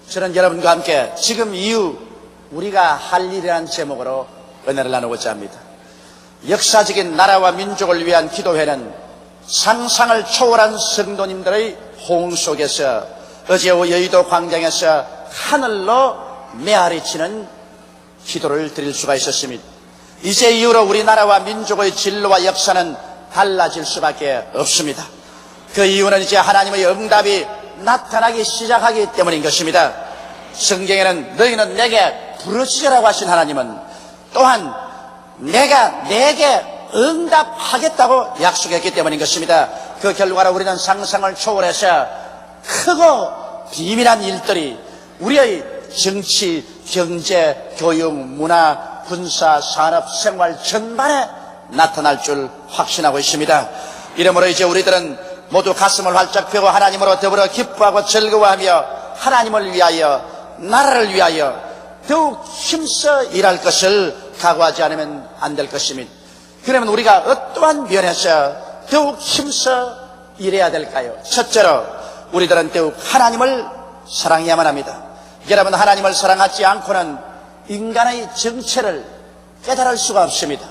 저는 여러분과 함께 지금 이후 우리가 할 일이라는 제목으로 은혜를 나누고자 합니다. 역사적인 나라와 민족을 위한 기도회는 상상을 초월한 성도님들의 호응 속에서 어제 여의도 광장에서 하늘로 메아리치는 기도를 드릴 수가 있었습니다. 이제 이후로 우리나라와 민족의 진로와 역사는 달라질 수밖에 없습니다. 그 이유는 이제 하나님의 응답이 나타나기 시작하기 때문인 것입니다. 성경에는 너희는 내게 부르짖으라고 하신 하나님은 또한 내가 내게 응답하겠다고 약속했기 때문인 것입니다. 그 결과로 우리는 상상을 초월해서 크고 비밀한 일들이 우리의 정치, 경제, 교육, 문화, 군사, 산업, 생활 전반에 나타날 줄 확신하고 있습니다. 이러므로 이제 우리들은 모두 가슴을 활짝 펴고 하나님으로 더불어 기뻐하고 즐거워하며 하나님을 위하여, 나라를 위하여 더욱 힘써 일할 것을 각오하지 않으면 안 될 것입니다. 그러면 우리가 어떠한 면에서 더욱 힘써 일해야 될까요? 첫째로 우리들은 더욱 하나님을 사랑해야만 합니다. 여러분, 하나님을 사랑하지 않고는 인간의 정체를 깨달을 수가 없습니다.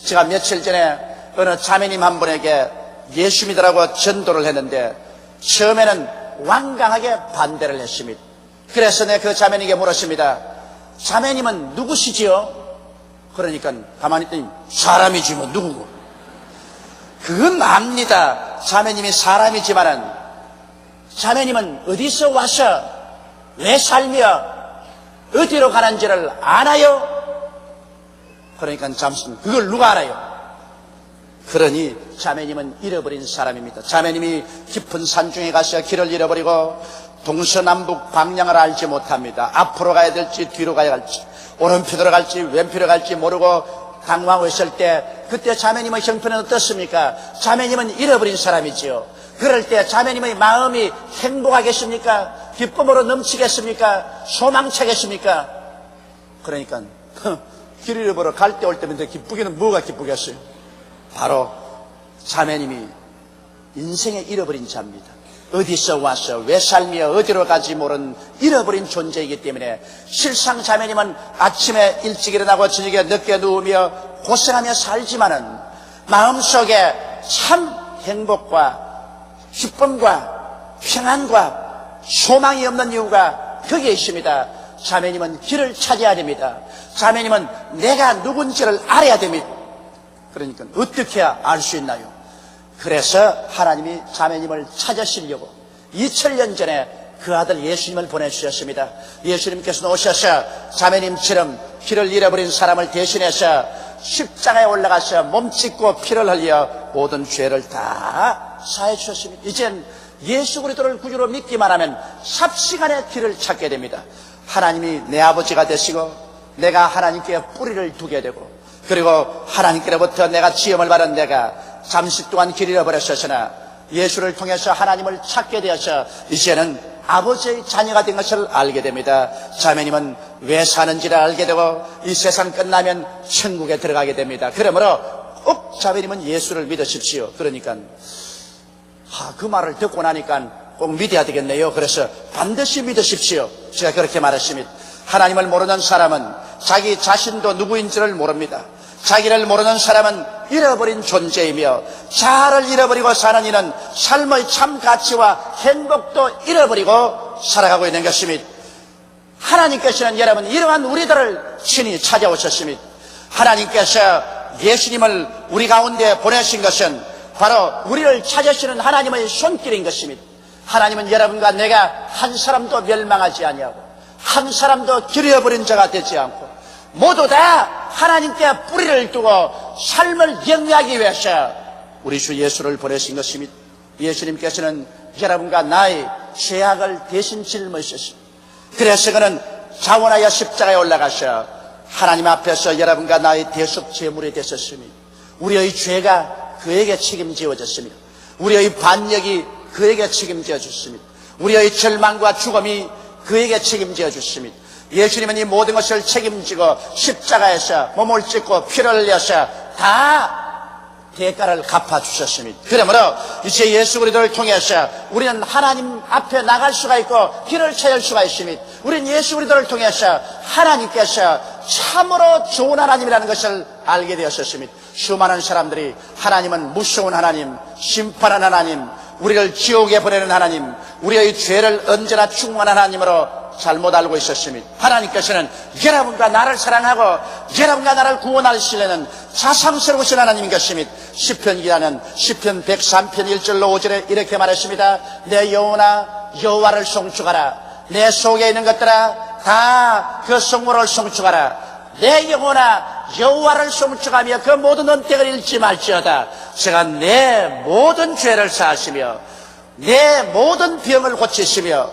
제가 며칠 전에 어느 자매님 한 분에게 예수 믿으라고 전도를 했는데 처음에는 완강하게 반대를 했습니다. 그래서 내가 그 자매님에게 물었습니다. 자매님은 누구시지요? 그러니까 가만히 있더니 사람이지 뭐 누구고. 그건 압니다. 자매님이 사람이지만은 자매님은 어디서 와서 왜 살며 어디로 가는지를 아나요? 그러니까 잠시 그걸 누가 알아요? 그러니 자매님은 잃어버린 사람입니다. 자매님이 깊은 산중에 가서 길을 잃어버리고 동서남북 방향을 알지 못합니다. 앞으로 가야 될지 뒤로 가야 할지, 오른편으로 갈지 왼편으로 갈지 모르고 당황하고 있을 때 그때 자매님의 형편은 어떻습니까? 자매님은 잃어버린 사람이지요. 그럴 때 자매님의 마음이 행복하겠습니까? 기쁨으로 넘치겠습니까? 소망차겠습니까? 그러니까 길 잃어버려 갈 때 올 때면 기쁘기는 뭐가 기쁘겠어요? 바로 자매님이 인생에 잃어버린 자입니다. 어디서 와서 왜 살며 어디로 가지 모른 잃어버린 존재이기 때문에 실상 자매님은 아침에 일찍 일어나고 저녁에 늦게 누우며 고생하며 살지만은 마음속에 참 행복과 기쁨과 평안과 소망이 없는 이유가 거기에 있습니다. 자매님은 길을 찾아야 됩니다. 자매님은 내가 누군지를 알아야 됩니다. 그러니까 어떻게 해야 알 수 있나요? 그래서 하나님이 자매님을 찾으시려고 2000년 전에 그 아들 예수님을 보내주셨습니다. 예수님께서 오셔서 자매님처럼 길을 잃어버린 사람을 대신해서 십자가에 올라가서 몸 찢고 피를 흘려 모든 죄를 다 사해 주셨습니다. 이젠 예수 그리스도를 구주로 믿기만 하면 삽시간에 길을 찾게 됩니다. 하나님이 내 아버지가 되시고 내가 하나님께 뿌리를 두게 되고 그리고 하나님께로부터 내가 지음을 받은 내가 잠시 동안 길 잃어버렸으나 예수를 통해서 하나님을 찾게 되어서 이제는 아버지의 자녀가 된 것을 알게 됩니다. 자매님은 왜 사는지를 알게 되고 이 세상 끝나면 천국에 들어가게 됩니다. 그러므로 꼭 자매님은 예수를 믿으십시오. 그러니까 그 말을 듣고 나니까 꼭 믿어야 되겠네요. 그래서 반드시 믿으십시오. 제가 그렇게 말했습니다. 하나님을 모르는 사람은 자기 자신도 누구인지를 모릅니다. 자기를 모르는 사람은 잃어버린 존재이며 자아를 잃어버리고 사는 이는 삶의 참 가치와 행복도 잃어버리고 살아가고 있는 것입니다. 하나님께서는 여러분 이러한 우리들을 친히 찾아오셨습니다. 하나님께서 예수님을 우리 가운데 보내신 것은 바로 우리를 찾으시는 하나님의 손길인 것입니다. 하나님은 여러분과 내가 한 사람도 멸망하지 아니하고 한 사람도 길 잃어버린 자가 되지 않고 모두 다 하나님께 뿌리를 두고 삶을 영위하기 위해서 우리 주 예수를 보내신 것입니다. 예수님께서는 여러분과 나의 죄악을 대신 짊어지셨습니다. 그래서 그는 자원하여 십자가에 올라가셔 하나님 앞에서 여러분과 나의 대속 제물이 되셨습니다. 우리의 죄가 그에게 책임지어졌습니다. 우리의 반역이 그에게 책임져 줬습니다. 우리의 절망과 죽음이 그에게 책임져 줬습니다. 예수님은 이 모든 것을 책임지고 십자가에서 몸을 찢고 피를 흘려서 다 대가를 갚아주셨습니다. 그러므로 이제 예수 그리스도를 통해서 우리는 하나님 앞에 나갈 수가 있고 길을 찾을 수가 있습니다. 우리는 예수 그리스도를 통해서 하나님께서 참으로 좋은 하나님이라는 것을 알게 되었습니다. 수많은 사람들이 하나님은 무서운 하나님, 심판하는 하나님, 우리를 지옥에 보내는 하나님, 우리의 죄를 언제나 충만한 하나님으로 잘못 알고 있었습니다. 하나님께서는 여러분과 나를 사랑하고 여러분과 나를 구원하시려는 자상스러우신 하나님인 것입니다. 시편 기자는 시편 103편 1절로 5절에 이렇게 말했습니다. 내 영혼아 여호와를 송축하라. 내 속에 있는 것들아 다 그 성모를 송축하라. 내 영혼아 여호와를 송축하며 그 모든 언택을 잃지 말지어다. 제가 내 모든 죄를 사하시며 내 모든 병을 고치시며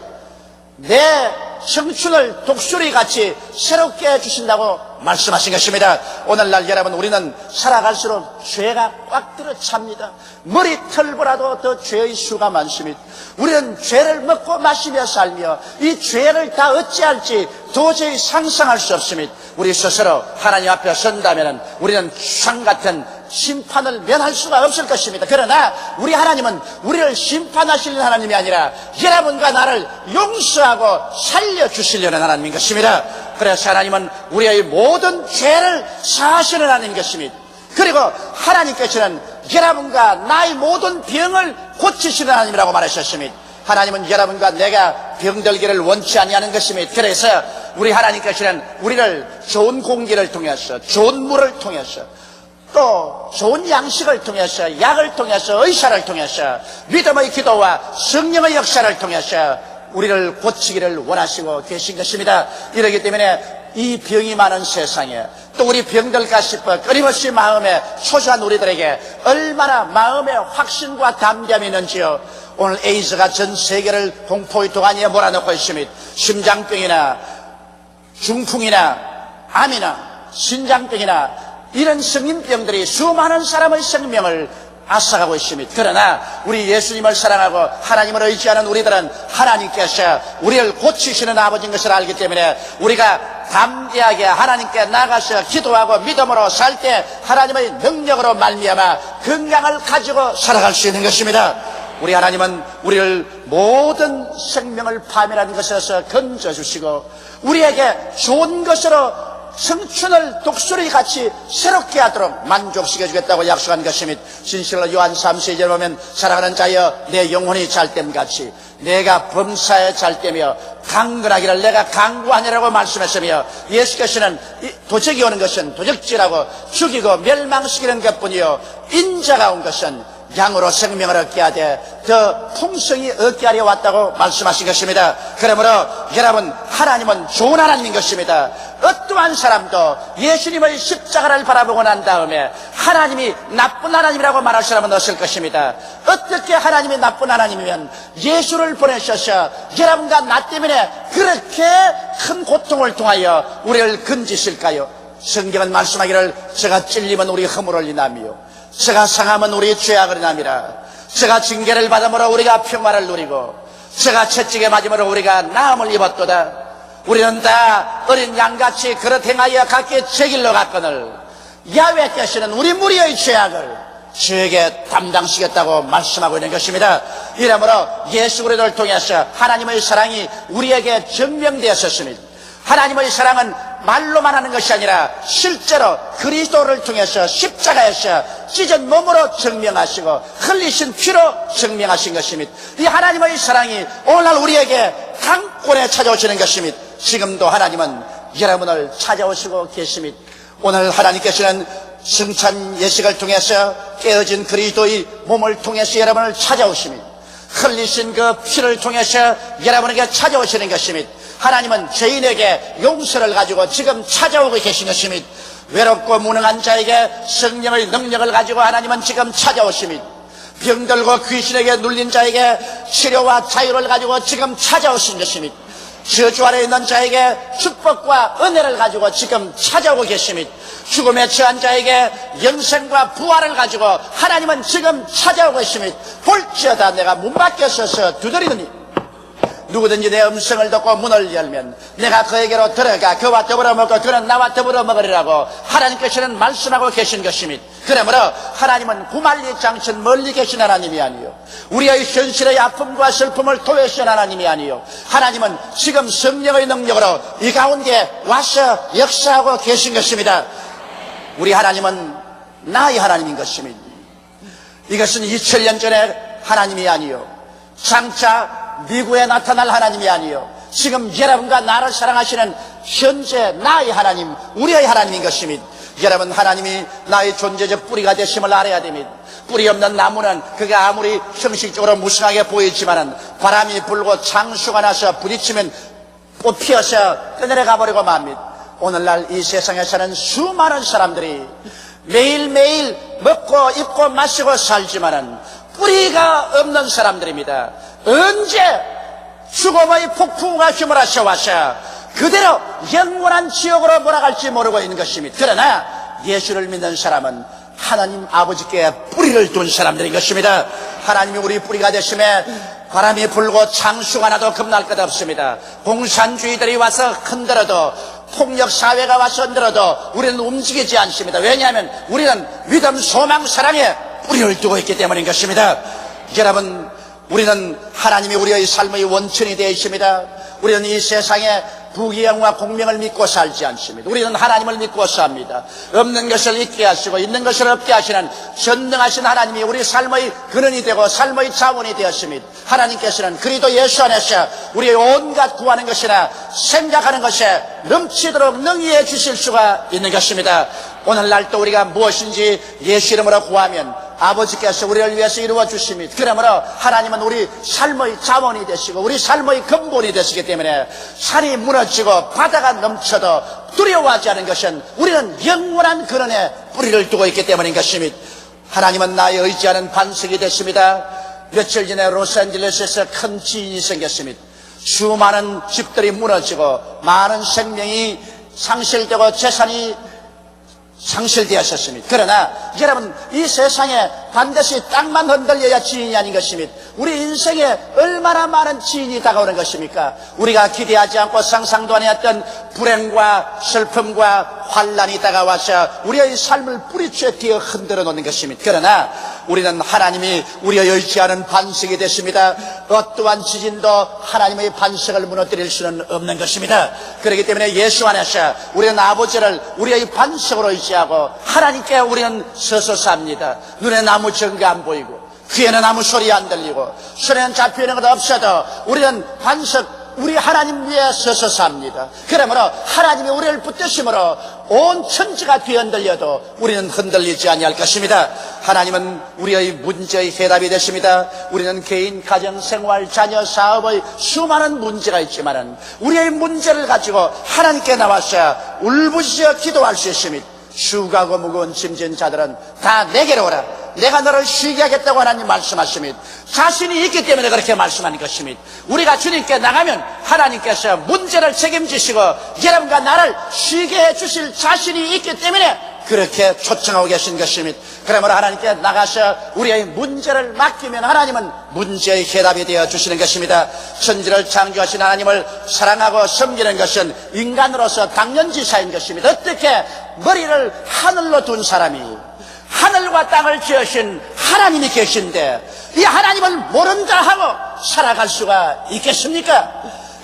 내 청춘을 독수리같이 새롭게 해주신다고 말씀하신 것입니다. 오늘날 여러분 우리는 살아갈수록 죄가 꽉 들어찹니다. 머리털보라도 더 죄의 수가 많습니다. 우리는 죄를 먹고 마시며 살며 이 죄를 다 어찌할지 도저히 상상할 수 없습니다. 우리 스스로 하나님 앞에 선다면 우리는 상 같은 심판을 면할 수가 없을 것입니다. 그러나 우리 하나님은 우리를 심판하시는 하나님이 아니라 여러분과 나를 용서하고 살려주시려는 하나님인 것입니다. 그래서 하나님은 우리의 모든 죄를 사하시는 하나님인 것입니다. 그리고 하나님께서는 여러분과 나의 모든 병을 고치시는 하나님이라고 말하셨습니다. 하나님은 여러분과 내가 병들기를 원치 아니하는 것입니다. 그래서 우리 하나님께서는 우리를 좋은 공기를 통해서 좋은 물을 통해서 또 좋은 양식을 통해서 약을 통해서 의사를 통해서 믿음의 기도와 성령의 역사를 통해서 우리를 고치기를 원하시고 계신 것입니다. 이러기 때문에 이 병이 많은 세상에 또 우리 병들까 싶어 끊임없이 마음에 초조한 우리들에게 얼마나 마음의 확신과 담대함이 있는지요. 오늘 에이즈가 전 세계를 공포의 도가니에 몰아넣고 있습니다. 심장병이나 중풍이나 암이나 신장병이나 이런 성인병들이 수많은 사람의 생명을 앗아가고 있습니다. 그러나 우리 예수님을 사랑하고 하나님을 의지하는 우리들은 하나님께서 우리를 고치시는 아버지인 것을 알기 때문에 우리가 담대하게 하나님께 나가서 기도하고 믿음으로 살 때 하나님의 능력으로 말미암아 건강을 가지고 살아갈 수 있는 것입니다. 우리 하나님은 우리를 모든 생명을 파멸하는 것에서 건져주시고 우리에게 좋은 것으로 청춘을 독수리같이 새롭게 하도록 만족시켜주겠다고 약속한 것입니다. 진실로 요한 3세기에 보면 사랑하는 자여 내 영혼이 잘됨같이 내가 범사에 잘되며 강건하기를 내가 강구하니라고 말씀했으며 예수께서는 도적이 오는 것은 도적질하고 죽이고 멸망시키는 것뿐이요 인자가 온 것은 양으로 생명을 얻게 하되 더 풍성히 얻게 하려 왔다고 말씀하신 것입니다. 그러므로 여러분 하나님은 좋은 하나님인 것입니다. 어떠한 사람도 예수님의 십자가를 바라보고 난 다음에 하나님이 나쁜 하나님이라고 말할 사람은 없을 것입니다. 어떻게 하나님이 나쁜 하나님이면 예수를 보내셔서 여러분과 나 때문에 그렇게 큰 고통을 통하여 우리를 건지실까요? 성경은 말씀하기를 제가 찔리면 우리 허물을 인하며 제가 상하면 우리 죄악을 인함이라. 제가 징계를 받음으로 우리가 평화를 누리고 제가 채찍에 맞음으로 우리가 나음을 입었도다. 우리는 다 어린 양같이 그릇 행하여 각기 제 길로 갔거늘 야훼께서는 우리 무리의 죄악을 저에게 담당시켰다고 말씀하고 있는 것입니다. 이러므로 예수 그리스도를 통해서 하나님의 사랑이 우리에게 증명되었습니다. 하나님의 사랑은 말로만 하는 것이 아니라 실제로 그리스도를 통해서 십자가에서 찢은 몸으로 증명하시고 흘리신 피로 증명하신 것입니다. 이 하나님의 사랑이 오늘날 우리에게 강권에 찾아오시는 것입니다. 지금도 하나님은 여러분을 찾아오시고 계십니다. 오늘 하나님께서는 승천 예식을 통해서 깨어진 그리스도의 몸을 통해서 여러분을 찾아오십니다. 흘리신 그 피를 통해서 여러분에게 찾아오시는 것입니다. 하나님은 죄인에게 용서를 가지고 지금 찾아오고 계신 것입니다. 외롭고 무능한 자에게 성령의 능력을 가지고 하나님은 지금 찾아오십니다. 병들고 귀신에게 눌린 자에게 치료와 자유를 가지고 지금 찾아오신 것입니다. 저주 아래 있는 자에게 축복과 은혜를 가지고 지금 찾아오고 계십니다. 죽음에 처한 자에게 영생과 부활을 가지고 하나님은 지금 찾아오고 있습니다. 볼지어다 내가 문 밖에 서서 두드리느니 누구든지 내 음성을 듣고 문을 열면 내가 그에게로 들어가 그와 더불어 먹고 그는 나와 더불어 먹으리라고 하나님께서는 말씀하고 계신 것입니다. 그러므로 하나님은 구말리 장천 멀리 계신 하나님이 아니요 우리의 현실의 아픔과 슬픔을 토해신 하나님이 아니요 하나님은 지금 성령의 능력으로 이 가운데 와서 역사하고 계신 것입니다. 우리 하나님은 나의 하나님인 것입니다. 이것은 2000년 전에 하나님이 아니요 장차 미국에 나타날 하나님이 아니요 지금 여러분과 나를 사랑하시는 현재 나의 하나님, 우리의 하나님인 것입니다. 여러분, 하나님이 나의 존재적 뿌리가 되심을 알아야 됩니다. 뿌리 없는 나무는 그가 아무리 형식적으로 무성하게 보이지만은 바람이 불고 창수가 나서 부딪히면 꽃피어서 끄내려가 버리고 맙니다. 오늘날 이 세상에 사는 수많은 사람들이 매일매일 먹고 입고 마시고 살지만은 뿌리가 없는 사람들입니다. 언제 죽음의 폭풍우가 휘몰아쳐 와서 그대로 영원한 지옥으로 몰아갈지 모르고 있는 것입니다. 그러나 예수를 믿는 사람은 하나님 아버지께 뿌리를 둔 사람들인 것입니다. 하나님이 우리 뿌리가 되심에 바람이 불고 창수가 나도 겁날 것 없습니다. 공산주의들이 와서 흔들어도 폭력 사회가 와서 흔들어도 우리는 움직이지 않습니다. 왜냐하면 우리는 믿음, 소망, 사랑에 뿌리를 두고 있기 때문인 것입니다. 여러분, 우리는 하나님이 우리의 삶의 원천이 되어 있습니다. 우리는 이 세상에 부귀영화 공명을 믿고 살지 않습니다. 우리는 하나님을 믿고 삽니다. 없는 것을 있게 하시고 있는 것을 없게 하시는 전능하신 하나님이 우리 삶의 근원이 되고 삶의 자원이 되었습니다. 하나님께서는 그리스도 예수 안에서 우리의 온갖 구하는 것이나 생각하는 것에 넘치도록 능히해 주실 수가 있는 것입니다. 오늘날 또 우리가 무엇인지 예수 이름으로 구하면 아버지께서 우리를 위해서 이루어 주십니다. 그러므로 하나님은 우리 삶의 자원이 되시고 우리 삶의 근본이 되시기 때문에 산이 무너지고 바다가 넘쳐도 두려워하지 않은 것은 우리는 영원한 근원에 뿌리를 두고 있기 때문인 것입니다. 하나님은 나의 의지하는 반석이 되십니다. 며칠 전에 로스앤젤레스에서 큰 지진이 생겼습니다. 수많은 집들이 무너지고 많은 생명이 상실되고 재산이 상실되었습니다. 그러나 여러분, 이 세상에 반드시 땅만 흔들려야 지인이 아닌 것입니다. 우리 인생에 얼마나 많은 지인이 다가오는 것입니까? 우리가 기대하지 않고 상상도 안 했던 불행과 슬픔과 환난이 다가와서 우리의 삶을 뿌리째 뒤어 흔들어 놓는 것입니다. 그러나 우리는 하나님이 우리의 의지하는 반석이 됐습니다. 어떠한 지진도 하나님의 반석을 무너뜨릴 수는 없는 것입니다. 그렇기 때문에 예수 안에서 우리는 아버지를 우리의 반석으로 의지하고 하나님께 우리는 서서 삽니다. 눈에 아무 증거 안 보이고 귀에는 아무 소리 안 들리고 손에는 잡혀있는 것 없어도 우리는 반석, 우리 하나님 위에 서서 삽니다. 그러므로 하나님이 우리를 붙드심으로 온 천지가 뒤흔들려도 우리는 흔들리지 아니할 것입니다. 하나님은 우리의 문제의 해답이 되십니다. 우리는 개인, 가정, 생활, 자녀, 사업의 수많은 문제가 있지만은 우리의 문제를 가지고 하나님께 나와서 울부짖어 기도할 수 있습니다. 수고하고 무거운 짐진 자들은 다 내게로 오라. 내가 너를 쉬게 하겠다고 하나님 말씀하십니다. 자신이 있기 때문에 그렇게 말씀하는 것입니다. 우리가 주님께 나가면 하나님께서 문제를 책임지시고 여러분과 나를 쉬게 해주실 자신이 있기 때문에 그렇게 초청하고 계신 것입니다. 그러므로 하나님께 나가서 우리의 문제를 맡기면 하나님은 문제의 해답이 되어 주시는 것입니다. 천지를 창조하신 하나님을 사랑하고 섬기는 것은 인간으로서 당연지사인 것입니다. 어떻게 머리를 하늘로 둔 사람이 하늘과 땅을 지으신 하나님이 계신데 이 하나님을 모른다 하고 살아갈 수가 있겠습니까?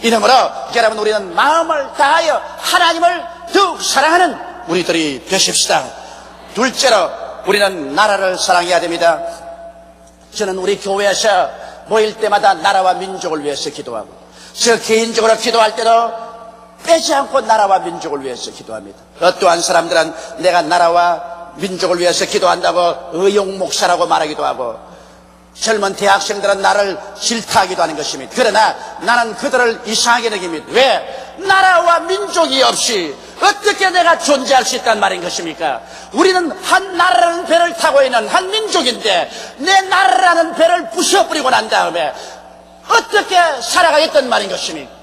이러므로 여러분, 우리는 마음을 다하여 하나님을 더욱 사랑하는 우리들이 되십시다. 둘째로 우리는 나라를 사랑해야 됩니다. 저는 우리 교회에서 모일 때마다 나라와 민족을 위해서 기도하고 저 개인적으로 기도할 때도 빼지 않고 나라와 민족을 위해서 기도합니다. 어떠한 사람들은 내가 나라와 민족을 위해서 기도한다고 의용 목사라고 말하기도 하고 젊은 대학생들은 나를 질타하기도 하는 것입니다. 그러나 나는 그들을 이상하게 여깁니다. 왜? 나라와 민족이 없이 어떻게 내가 존재할 수 있단 말인 것입니까? 우리는 한 나라라는 배를 타고 있는 한 민족인데 내 나라라는 배를 부숴버리고 난 다음에 어떻게 살아가겠단 말인 것입니까?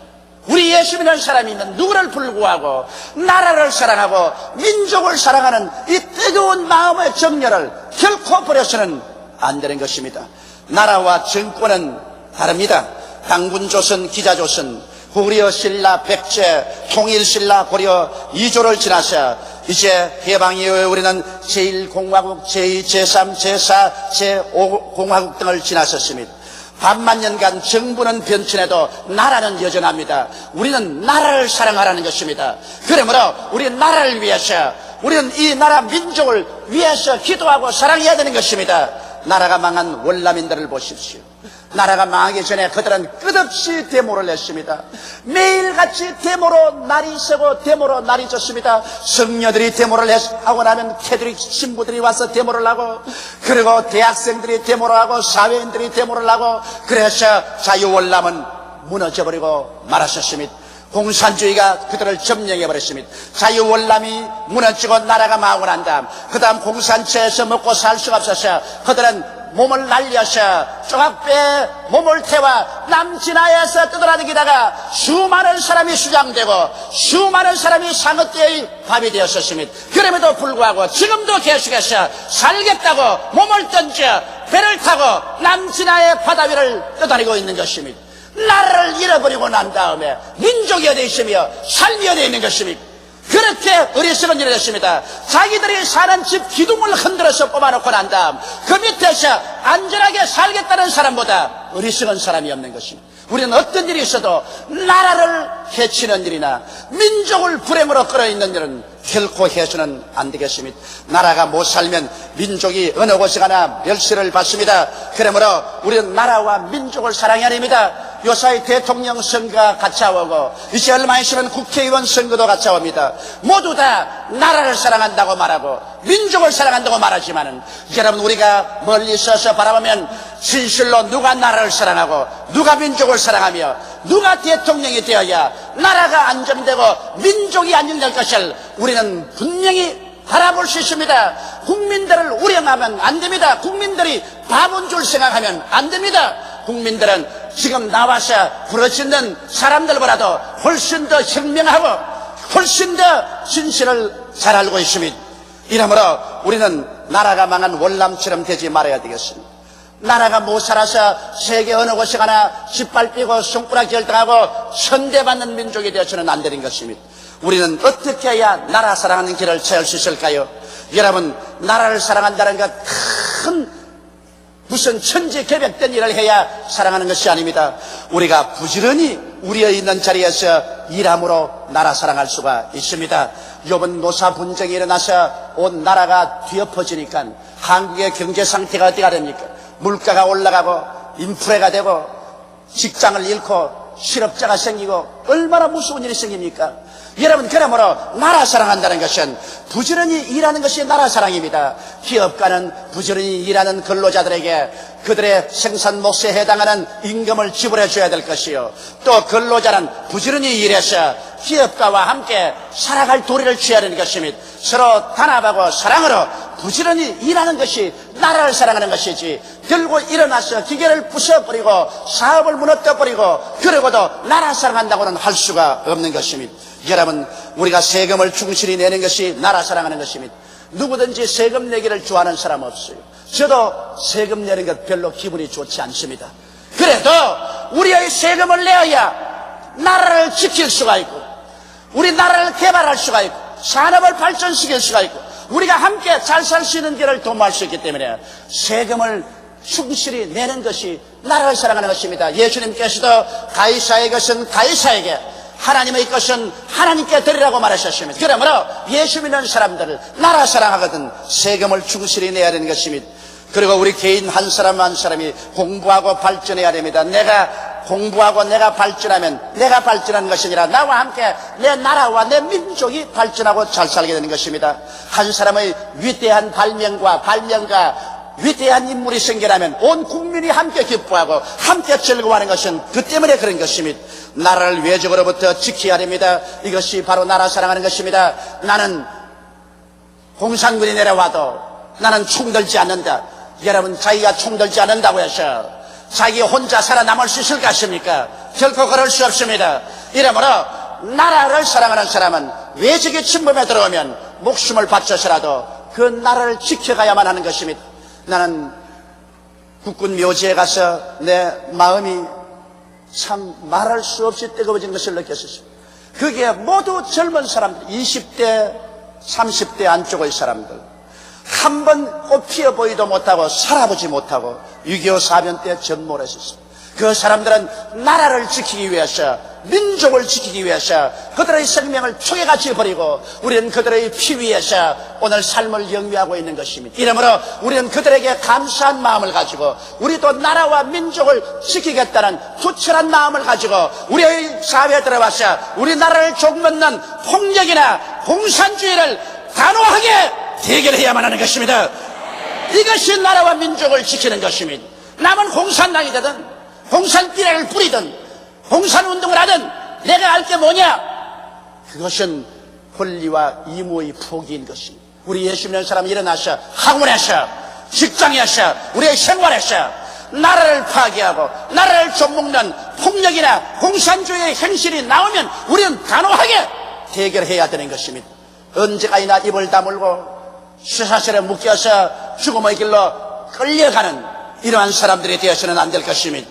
우리 예수 믿는 사람이 있는 누구를 불구하고 나라를 사랑하고 민족을 사랑하는 이 뜨거운 마음의 정열을 결코 버려서는 안 되는 것입니다. 나라와 정권은 다릅니다. 당군조선, 기자조선, 고려 신라, 백제, 통일신라, 고려 2조를 지나서 이제 해방 이후에 우리는 제1공화국, 제2, 제3, 제4, 제5공화국 등을 지나섰습니다. 반만년간 정부는 변천해도 나라는 여전합니다. 우리는 나라를 사랑하라는 것입니다. 그러므로 우리 나라를 위해서, 우리는 이 나라 민족을 위해서 기도하고 사랑해야 되는 것입니다. 나라가 망한 월남인들을 보십시오. 나라가 망하기 전에 그들은 끝없이 데모를 했습니다. 매일같이 데모로 날이 새고 데모로 날이 졌습니다. 성녀들이 데모를 하고 나면 캐톨릭 신부들이 와서 데모를 하고, 그리고 대학생들이 데모를 하고, 사회인들이 데모를 하고, 그래서 자유월남은 무너져버리고 말았었습니다. 공산주의가 그들을 점령해버렸습니다. 자유월남이 무너지고 나라가 망하고 난 다음, 그 다음 공산체에서 먹고 살 수가 없어서 그들은 몸을 날려서 조각배에 몸을 태워 남진하에서 떠돌아다니다가 수많은 사람이 수장되고 수많은 사람이 상어떼의 밥이 되었었습니다. 그럼에도 불구하고 지금도 계속해서 살겠다고 몸을 던져 배를 타고 남진하의 바다 위를 떠다니고 있는 것입니다. 나라를 잃어버리고 난 다음에 민족이 어디 있으며 삶이 어디 있는 것입니까? 그렇게 어리석은 일을 했습니다. 자기들이 사는 집 기둥을 흔들어서 뽑아놓고 난 다음 그 밑에서 안전하게 살겠다는 사람보다 어리석은 사람이 없는 것입니다. 우리는 어떤 일이 있어도 나라를 해치는 일이나 민족을 불행으로 끌어있는 일은 결코 해서는 안 되겠습니다. 나라가 못 살면 민족이 어느 곳에 가나 멸시를 받습니다. 그러므로 우리는 나라와 민족을 사랑해야 됩니다. 요사이 대통령 선거가 가차오고 이제 얼마 있으면 국회의원 선거도 가차옵니다. 모두 다 나라를 사랑한다고 말하고 민족을 사랑한다고 말하지만은, 여러분, 우리가 멀리 있어서 바라보면 진실로 누가 나라를 사랑하고 누가 민족을 사랑하며 누가 대통령이 되어야 나라가 안정되고 민족이 안정될 것을 우리는 분명히 바라볼 수 있습니다. 국민들을 우려하면 안 됩니다. 국민들이 바본 줄 생각하면 안 됩니다. 국민들은 지금 나와서 부르짖는 사람들보다도 훨씬 더 현명하고 훨씬 더 진실을 잘 알고 있습니다. 이러므로 우리는 나라가 망한 월남처럼 되지 말아야 되겠습니다. 나라가 못 살아서 세계 어느 곳에 가나 짓발 삐고 손가락 결등하고 천대받는 민족이 되어서는 안 되는 것입니다. 우리는 어떻게 해야 나라 사랑하는 길을 찾을 수 있을까요? 여러분, 나라를 사랑한다는 것 큰 무슨 천지개벽된 일을 해야 사랑하는 것이 아닙니다. 우리가 부지런히 우리의 있는 자리에서 일함으로 나라 사랑할 수가 있습니다. 이번 노사 분쟁이 일어나서 온 나라가 뒤엎어지니까 한국의 경제 상태가 어디가 됩니까? 물가가 올라가고 인플레가 되고 직장을 잃고 실업자가 생기고 얼마나 무서운 일이 생깁니까? 여러분, 그러므로 나라 사랑한다는 것은 부지런히 일하는 것이 나라 사랑입니다. 기업가는 부지런히 일하는 근로자들에게 그들의 생산 몫에 해당하는 임금을 지불해 줘야 될 것이요, 또 근로자는 부지런히 일해서 기업가와 함께 살아갈 도리를 취해야 되는 것입니다. 서로 단합하고 사랑으로 부지런히 일하는 것이 나라를 사랑하는 것이지, 들고 일어나서 기계를 부숴버리고 사업을 무너뜨려버리고 그러고도 나라 사랑한다고는 할 수가 없는 것입니다. 여러분, 우리가 세금을 충실히 내는 것이 나라 사랑하는 것입니다. 누구든지 세금 내기를 좋아하는 사람 없어요. 저도 세금 내는 것 별로 기분이 좋지 않습니다. 그래도 우리의 세금을 내어야 나라를 지킬 수가 있고 우리 나라를 개발할 수가 있고 산업을 발전시킬 수가 있고 우리가 함께 잘 살 수 있는 길을 도모할 수 있기 때문에 세금을 충실히 내는 것이 나라를 사랑하는 것입니다. 예수님께서도 가이사의 것은 가이사에게, 하나님의 것은 하나님께 드리라고 말하셨습니다. 그러므로 예수 믿는 사람들을 나라 사랑하거든 세금을 충실히 내야 되는 것입니다. 그리고 우리 개인 한 사람 한 사람이 공부하고 발전해야 됩니다. 내가 공부하고 내가 발전하면 내가 발전하는 것이 아니라 나와 함께 내 나라와 내 민족이 발전하고 잘 살게 되는 것입니다. 한 사람의 위대한 발명가 위대한 인물이 생겨나면 온 국민이 함께 기뻐하고 함께 즐거워하는 것은 그 때문에 그런 것입니다. 나라를 외적으로부터 지켜야 됩니다. 이것이 바로 나라 사랑하는 것입니다. 나는 공산군이 내려와도 나는 총 들지 않는다. 여러분, 자기가 총 들지 않는다고 해서 자기 혼자 살아남을 수 있을 것입니까? 결코 그럴 수 없습니다. 이러므로 나라를 사랑하는 사람은 외적의 침범에 들어오면 목숨을 바쳐서라도 그 나라를 지켜가야만 하는 것입니다. 나는 국군 묘지에 가서 내 마음이 참 말할 수 없이 뜨거워진 것을 느꼈습니다. 그게 모두 젊은 사람들, 20대, 30대 안쪽의 사람들. 한 번 꽃 피어 보이도 못하고 살아보지 못하고 6.25 사변 때 전몰을 했습니다. 그 사람들은 나라를 지키기 위해서, 민족을 지키기 위해서 그들의 생명을 초계같이 버리고 우리는 그들의 피 위에서 오늘 삶을 영위하고 있는 것입니다. 이러므로 우리는 그들에게 감사한 마음을 가지고 우리도 나라와 민족을 지키겠다는 투철한 마음을 가지고 우리의 사회에 들어와서 우리나라를 종먹는 폭력이나 공산주의를 단호하게 대결해야만 하는 것입니다. 이것이 나라와 민족을 지키는 것입니다. 남은 공산당이 되든 공산비례를 뿌리든 공산운동을 하든 내가 알 게 뭐냐? 그것은 권리와 의무의 포기인 것입니다. 우리 예수 믿는 사람 일어나서 학원에서 직장에서 우리의 생활에서 나라를 파괴하고 나라를 좀먹는 폭력이나 공산주의의 행실이 나오면 우리는 단호하게 대결해야 되는 것입니다. 언제까지나 입을 다물고 쇠사슬에 묶여서 죽음의 길로 끌려가는 이러한 사람들이 되어서는 안 될 것입니다.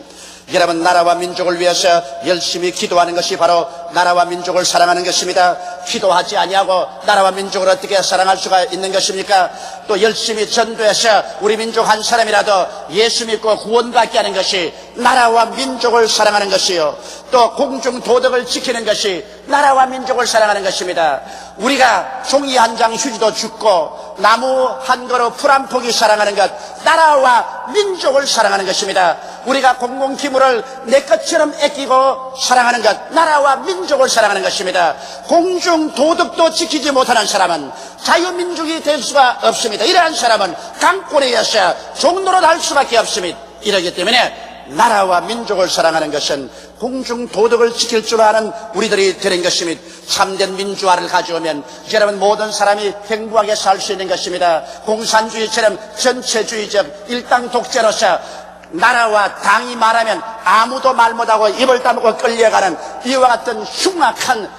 여러분, 나라와 민족을 위해서 열심히 기도하는 것이 바로 나라와 민족을 사랑하는 것입니다. 기도하지 아니하고 나라와 민족을 어떻게 사랑할 수가 있는 것입니까? 또 열심히 전도해서 우리 민족 한 사람이라도 예수 믿고 구원받게 하는 것이 나라와 민족을 사랑하는 것이요, 또 공중 도덕을 지키는 것이 나라와 민족을 사랑하는 것입니다. 우리가 종이 한 장 휴지도 죽고 나무 한 그루 풀 한 포기 사랑하는 것, 나라와 민족을 사랑하는 것입니다. 우리가 공공기물을 내 것처럼 아끼고 사랑하는 것, 나라와 민족을 사랑하는 것입니다. 공중 도덕도 지키지 못하는 사람은 자유민족이 될 수가 없습니다. 이러한 사람은 강권에서 종노릇 할 수밖에 없습니다. 이러기 때문에 나라와 민족을 사랑하는 것은 공중 도덕을 지킬 줄 아는 우리들이 되는 것입니다. 참된 민주화를 가져오면 여러분 모든 사람이 행복하게 살 수 있는 것입니다. 공산주의처럼 전체주의적 일당 독재로서 나라와 당이 말하면 아무도 말 못하고 입을 다물고 끌려가는 이와 같은 흉악한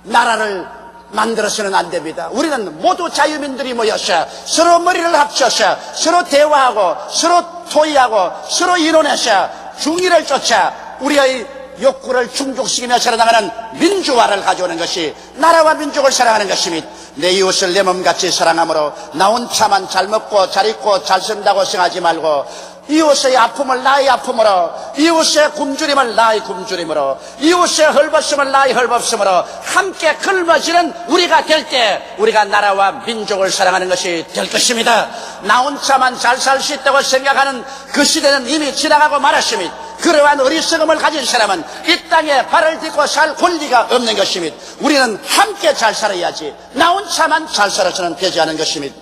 나라를 만들어서는 안 됩니다. 우리는 모두 자유민들이 모여서 서로 머리를 합쳐서 서로 대화하고 서로 토의하고 서로 이론해서 중의를 쫓아 우리의 욕구를 충족시키며 살아나가는 민주화를 가져오는 것이 나라와 민족을 사랑하는 것입니다. 내 이웃을 내 몸같이 사랑함으로 나 혼자만 잘 먹고 잘 입고 잘 쓴다고 생각하지 말고 이웃의 아픔을 나의 아픔으로, 이웃의 굶주림을 나의 굶주림으로, 이웃의 헐벗음을 나의 헐벗음으로 함께 짊어지는 우리가 될 때 우리가 나라와 민족을 사랑하는 것이 될 것입니다. 나 혼자만 잘 살 수 있다고 생각하는 그 시대는 이미 지나가고 말았습니다. 그러한 어리석음을 가진 사람은 이 땅에 발을 딛고 살 권리가 없는 것입니다. 우리는 함께 잘 살아야지 나 혼자만 잘 살아서는 되지 않은 것입니다.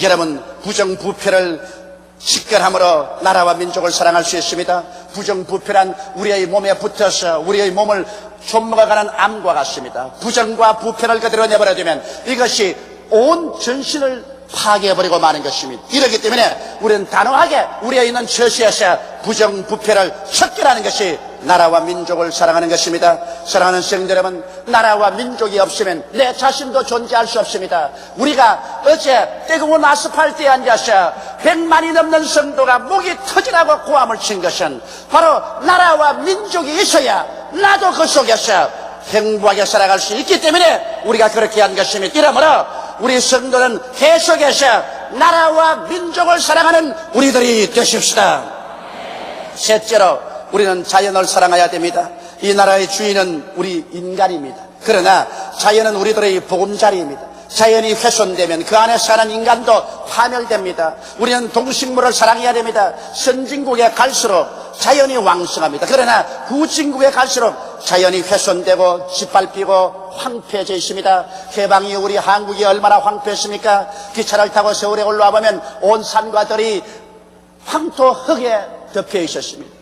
여러분, 부정부패를 식결함으로 나라와 민족을 사랑할 수 있습니다. 부정부패란 우리의 몸에 붙어서 우리의 몸을 좀먹어가는 암과 같습니다. 부정과 부패를 그대로 내버려두면 이것이 온 전신을 파괴해버리고 마는 것입니다. 이렇기 때문에 우리는 단호하게 우리에 있는 처시에서 부정부패를 척결하는 것이 나라와 민족을 사랑하는 것입니다. 사랑하는 성도 여러분, 나라와 민족이 없으면 내 자신도 존재할 수 없습니다. 우리가 어제 뜨거운 아스팔트에 앉아서 100만이 넘는 성도가 목이 터지라고 고함을 친 것은 바로 나라와 민족이 있어야 나도 그 속에서 행복하게 살아갈 수 있기 때문에 우리가 그렇게 한 것입니다. 이러므로 우리 성도는 계속해서 나라와 민족을 사랑하는 우리들이 되십시다. 셋째로 우리는 자연을 사랑해야 됩니다. 이 나라의 주인은 우리 인간입니다. 그러나 자연은 우리들의 보금자리입니다. 자연이 훼손되면 그 안에 사는 인간도 파멸됩니다. 우리는 동식물을 사랑해야 됩니다. 선진국에 갈수록 자연이 왕성합니다. 그러나 후진국에 갈수록 자연이 훼손되고 짓밟히고 황폐해져 있습니다. 해방 이후 우리 한국이 얼마나 황폐했습니까? 기차를 타고 서울에 올라와 보면 온 산과 들이 황토 흙에 덮여 있었습니다.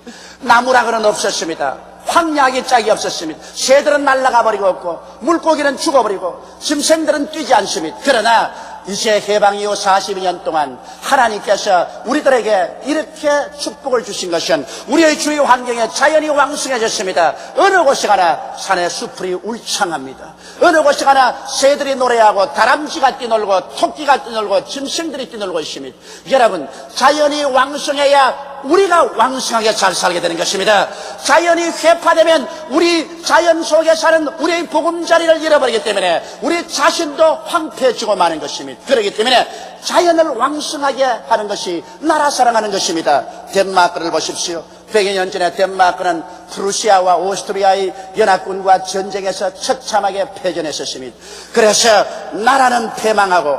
나무라고는 없었습니다. 황약이 짝이 없었습니다. 새들은 날아가 버리고 없고 물고기는 죽어버리고 짐승들은 뛰지 않습니다. 그러나 이제 해방 이후 42년 동안 하나님께서 우리들에게 이렇게 축복을 주신 것은 우리의 주위 환경에 자연이 왕성해졌습니다. 어느 곳에 가나 산의 수풀이 울창합니다. 어느 곳에 가나 새들이 노래하고 다람쥐가 뛰놀고 토끼가 뛰놀고 짐승들이 뛰놀고 있습니다. 여러분, 자연이 왕성해야 우리가 왕성하게 잘 살게 되는 것입니다. 자연이 회파되면 우리 자연 속에 사는 우리의 보금자리를 잃어버리기 때문에 우리 자신도 황폐해지고 마는 것입니다. 그렇기 때문에 자연을 왕성하게 하는 것이 나라 사랑하는 것입니다. 덴마크를 보십시오. 100여 년 전에 덴마크는 프루시아와 오스트리아의 연합군과 전쟁에서 처참하게 패전했었습니다. 그래서 나라는 패망하고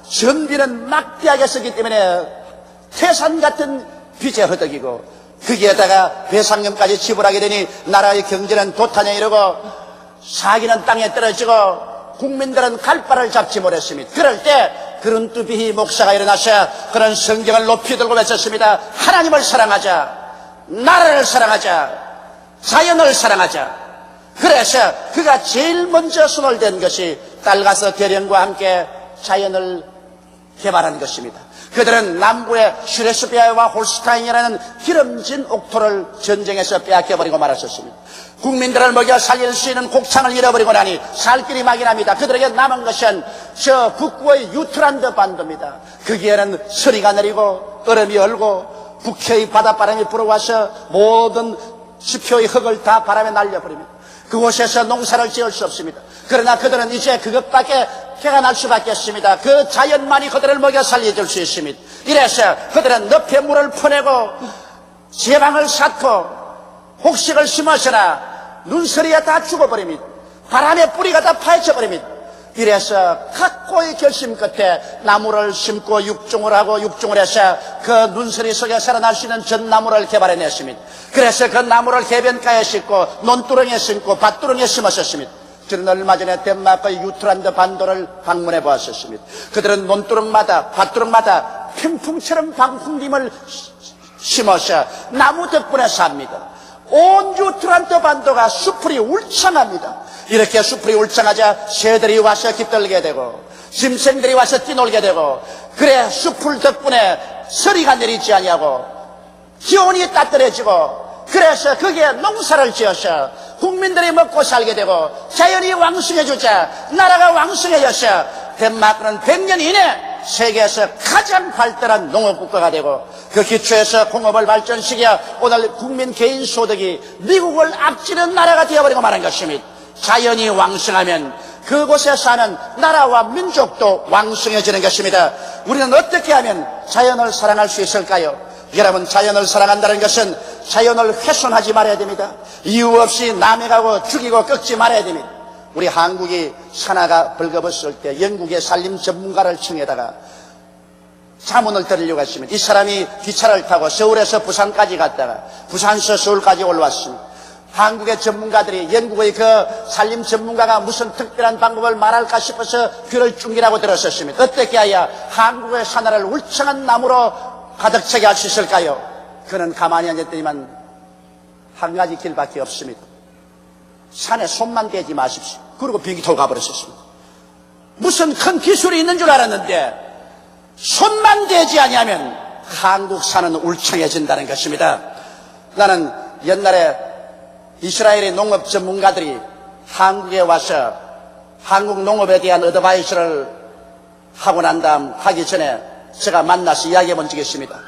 정비는 막대하게 썼기 때문에 태산 같은 빚에 허덕이고 거기에다가 배상금까지 지불하게 되니 나라의 경제는 도탄에 이르고 사기는 땅에 떨어지고 국민들은 갈 바를 잡지 못했습니다. 그럴 때 그룬뚜비히 목사가 일어나서 그런 성경을 높이 들고 외쳤습니다. 하나님을 사랑하자, 나라를 사랑하자, 자연을 사랑하자. 그래서 그가 제일 먼저 손을 댄 것이 달가스 대령과 함께 자연을 개발한 것입니다. 그들은 남부의 슈레스베아와 홀스타인이라는 기름진 옥토를 전쟁에서 빼앗겨버리고 말았었습니다. 국민들을 먹여 살릴 수 있는 곡창을 잃어버리고 나니 살 길이 막연합니다. 그들에게 남은 것은 저 북부의 유트란드 반도입니다. 거기에는 서리가 내리고 얼음이 얼고 북해의 바닷바람이 불어와서 모든 지표의 흙을 다 바람에 날려버립니다. 그곳에서 농사를 지을 수 없습니다. 그러나 그들은 이제 그것밖에 해가 날 수밖에 없습니다. 그 자연만이 그들을 먹여 살려줄 수 있습니다. 이래서 그들은 늪에 물을 퍼내고 제방을 쌓고 곡식을 심었으나 눈서리에 다 죽어버립니다. 바람에 뿌리가 다 파헤쳐버립니다. 이래서 각고의 결심 끝에 나무를 심고 육종을 하고 육종을 해서 그 눈서리 속에 살아날 수 있는 전나무를 개발해냈습니다. 그래서 그 나무를 해변가에 심고 논두렁에 심고 밭두렁에 심었었습니다. 저는 얼마 전에 덴마크의 유트란드 반도를 방문해 보았었습니다. 그들은 논두렁마다 밭두렁마다 평풍처럼 방풍림을 심어서 나무 덕분에 삽니다. 온 유트란드 반도가 수풀이 울창합니다. 이렇게 수풀이 울창하자 새들이 와서 깃들게 되고 짐승들이 와서 뛰놀게 되고 그래 수풀 덕분에 서리가 내리지 아니하고 기온이 따뜻해지고 그래서 거기에 농사를 지어서 국민들이 먹고 살게 되고 자연이 왕성해지자 나라가 왕성해져서 덴마크는 100년 이내 세계에서 가장 발달한 농업국가가 되고 그 기초에서 공업을 발전시켜 오늘 국민 개인 소득이 미국을 앞지는 나라가 되어버리고 말한 것입니다. 자연이 왕성하면 그곳에 사는 나라와 민족도 왕성해지는 것입니다. 우리는 어떻게 하면 자연을 사랑할 수 있을까요? 여러분, 자연을 사랑한다는 것은 자연을 훼손하지 말아야 됩니다. 이유 없이 남해가고 죽이고 꺾지 말아야 됩니다. 우리 한국이 산하가 벌거벗을 때 영국의 산림 전문가를 청해다가 자문을 드리려고 했습니다. 이 사람이 기차를 타고 서울에서 부산까지 갔다가 부산에서 서울까지 올라왔습니다. 한국의 전문가들이 영국의 그 산림 전문가가 무슨 특별한 방법을 말할까 싶어서 귀를 쫑기라고 들었었습니다. 어떻게 해야 한국의 산하를 울창한 나무로 가득 차게 할 수 있을까요? 그는 가만히 앉았더니만 한 가지 길밖에 없습니다. 산에 손만 대지 마십시오. 그리고 비행기 타고 가버렸었습니다. 무슨 큰 기술이 있는 줄 알았는데 손만 대지 아니하면 한국 산은 울창해진다는 것입니다. 나는 옛날에 이스라엘의 농업 전문가들이 한국에 와서 한국 농업에 대한 어드바이스를 하고 난 다음 하기 전에 제가 만나서 이야기해 본 적이 있습니다.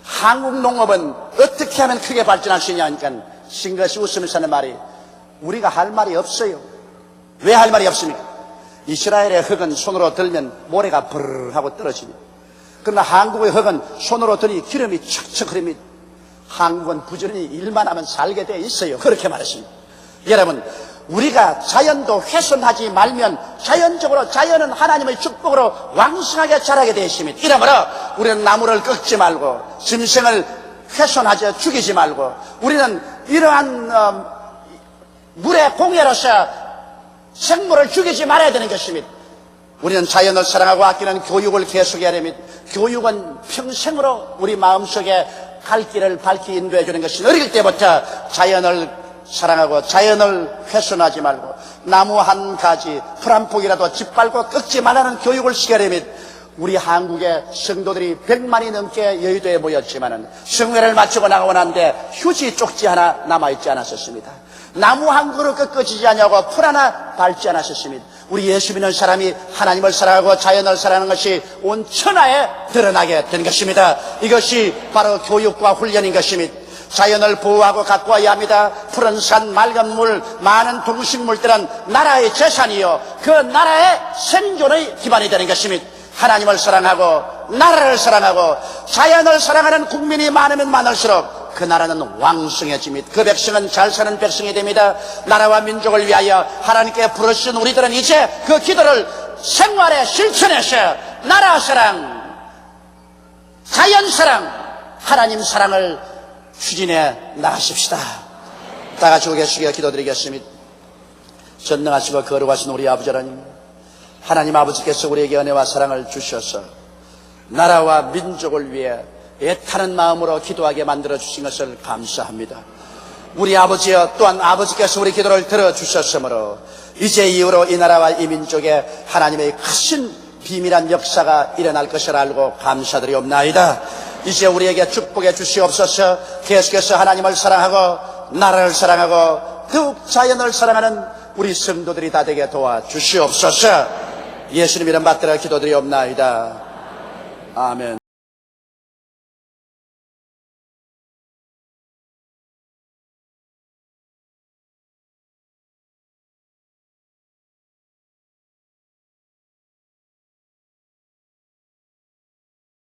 한국 농업은 어떻게 하면 크게 발전할 수 있냐 하니까 싱긋이 웃으면서 하는 말이 우리가 할 말이 없어요. 왜 할 말이 없습니까? 이스라엘의 흙은 손으로 들면 모래가 브르르 하고 떨어집니다. 그러나 한국의 흙은 손으로 들이 기름이 척척 흐릅니다. 한국은 부지런히 일만 하면 살게 돼 있어요. 그렇게 말했습니다. 여러분, 우리가 자연도 훼손하지 말면 자연적으로 자연은 하나님의 축복으로 왕성하게 자라게 되어 있습니다. 이러므로 우리는 나무를 꺾지 말고 짐승을 훼손하지 죽이지 말고 우리는 이러한 물의 공해로서 생물을 죽이지 말아야 되는 것입니다. 우리는 자연을 사랑하고 아끼는 교육을 계속해야 됩니다. 교육은 평생으로 우리 마음속에 갈 길을 밝히 인도해 주는 것이 어릴 때부터 자연을 사랑하고 자연을 훼손하지 말고 나무 한 가지 풀 한 폭이라도 짓밟고 꺾지 말라는 교육을 시켜야 됩니다. 우리 한국의 성도들이 100만이 넘게 여의도에 모였지만은 성회를 마치고 나가고 난데 휴지 쪽지 하나 남아있지 않았었습니다. 나무 한 그루 꺾어지지 않냐고 풀 하나 밟지 않으셨습니다. 우리 예수 믿는 사람이 하나님을 사랑하고 자연을 사랑하는 것이 온 천하에 드러나게 된 것입니다. 이것이 바로 교육과 훈련인 것입니다. 자연을 보호하고 가꾸어야 합니다. 푸른 산, 맑은 물, 많은 동식물들은 나라의 재산이요 그 나라의 생존의 기반이 되는 것입니다. 하나님을 사랑하고 나라를 사랑하고 자연을 사랑하는 국민이 많으면 많을수록 그 나라는 왕성해집니다. 그 백성은 잘 사는 백성이 됩니다. 나라와 민족을 위하여 하나님께 부르신 우리들은 이제 그 기도를 생활에 실천해서 나라 사랑, 자연 사랑, 하나님 사랑을 추진해 나가십시다. 다 같이 고개 숙여 기도드리겠습니다. 전능하시고 거룩하신 우리 아버지 하나님, 하나님 아버지께서 우리에게 은혜와 사랑을 주셔서 나라와 민족을 위해 애타는 마음으로 기도하게 만들어 주신 것을 감사합니다. 우리 아버지여, 또한 아버지께서 우리 기도를 들어주셨으므로 이제 이후로 이 나라와 이 민족에 하나님의 크신 비밀한 역사가 일어날 것을 알고 감사드리옵나이다. 이제 우리에게 축복해 주시옵소서. 계속해서 하나님을 사랑하고 나라를 사랑하고 더욱 자연을 사랑하는 우리 성도들이 다 되게 도와주시옵소서. 예수님 이름 받들어 기도드리옵나이다. 아멘.